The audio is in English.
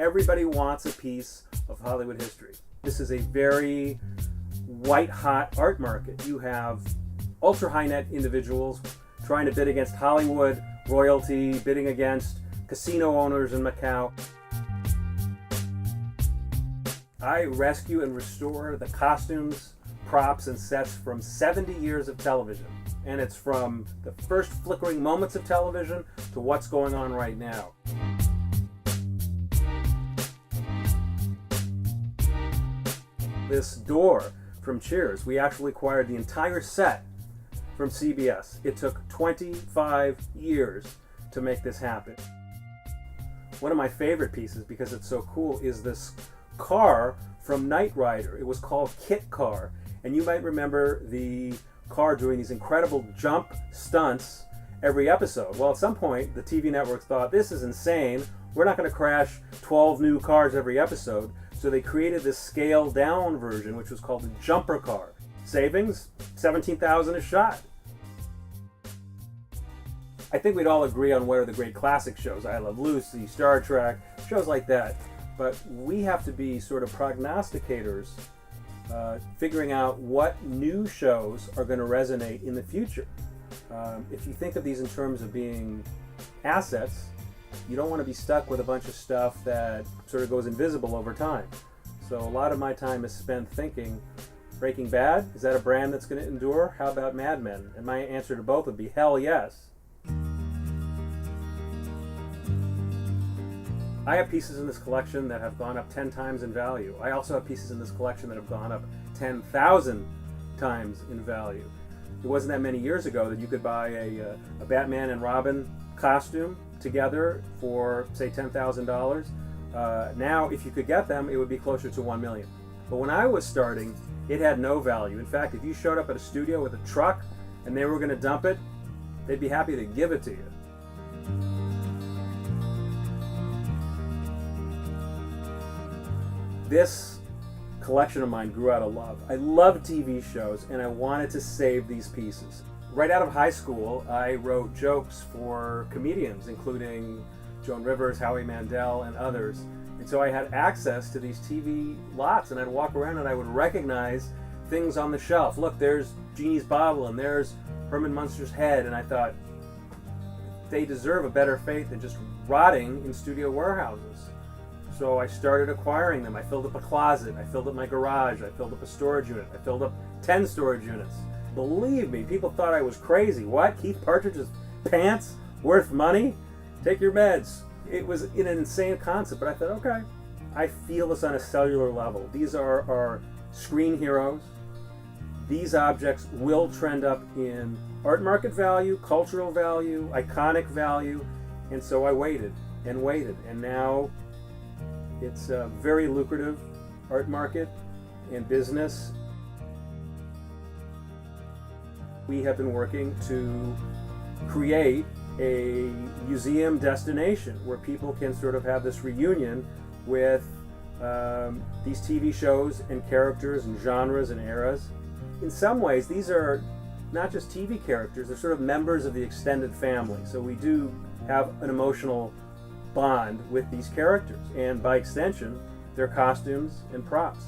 Everybody wants a piece of Hollywood history. This is a very white-hot art market. You have ultra-high net individuals trying to bid against Hollywood royalty, bidding against casino owners in Macau. I rescue and restore the costumes, props, and sets from 70 years of television. And it's from the first flickering moments of television to what's going on right now. This door from Cheers, we actually acquired the entire set from CBS. It took 25 years to make this happen. One of my favorite pieces, because it's so cool, is this car from Knight Rider. It was called Kit Car, and you might remember the car doing these incredible jump stunts every episode. Well, at some point, the TV networks thought, this is insane. We're not going to crash 12 new cars every episode. So they created this scaled down version, which was called the Jumper Car. Savings, $17,000 a shot. I think we'd all agree on what are the great classic shows. I Love Lucy, Star Trek, shows like that. But we have to be sort of prognosticators, figuring out what new shows are going to resonate in the future. If you think of these in terms of being assets, you don't want to be stuck with a bunch of stuff that sort of goes invisible over time. So a lot of my time is spent thinking, Breaking Bad, is that a brand that's going to endure? How about Mad Men? And my answer to both would be hell yes. I have pieces in this collection that have gone up 10 times in value. I also have pieces in this collection that have gone up 10,000 times in value. It wasn't that many years ago that you could buy a Batman and Robin costume together for, say, $10,000. Now, if you could get them, it would be closer to $1 million. But when I was starting, it had no value. In fact, if you showed up at a studio with a truck and they were going to dump it, they'd be happy to give it to you. This collection of mine grew out of love. I love TV shows, and I wanted to save these pieces. Right out of high school, I wrote jokes for comedians, including Joan Rivers, Howie Mandel, and others. And so I had access to these TV lots, and I'd walk around and I would recognize things on the shelf. Look, there's Genie's bottle, and there's Herman Munster's head. And I thought, they deserve a better fate than just rotting in studio warehouses. So I started acquiring them. I filled up a closet, I filled up my garage, I filled up a storage unit, I filled up 10 storage units. Believe me, people thought I was crazy. What? Keith Partridge's pants worth money? Take your meds. It was an insane concept, but I thought, okay, I feel this on a cellular level. These are our screen heroes. These objects will trend up in art market value, cultural value, iconic value, and so I waited and waited, and now it's a very lucrative art market and business. We have been working to create a museum destination where people can sort of have this reunion with these TV shows and characters and genres and eras. In some ways, these are not just TV characters, they're sort of members of the extended family. So we do have an emotional bond with these characters, and by extension, their costumes and props.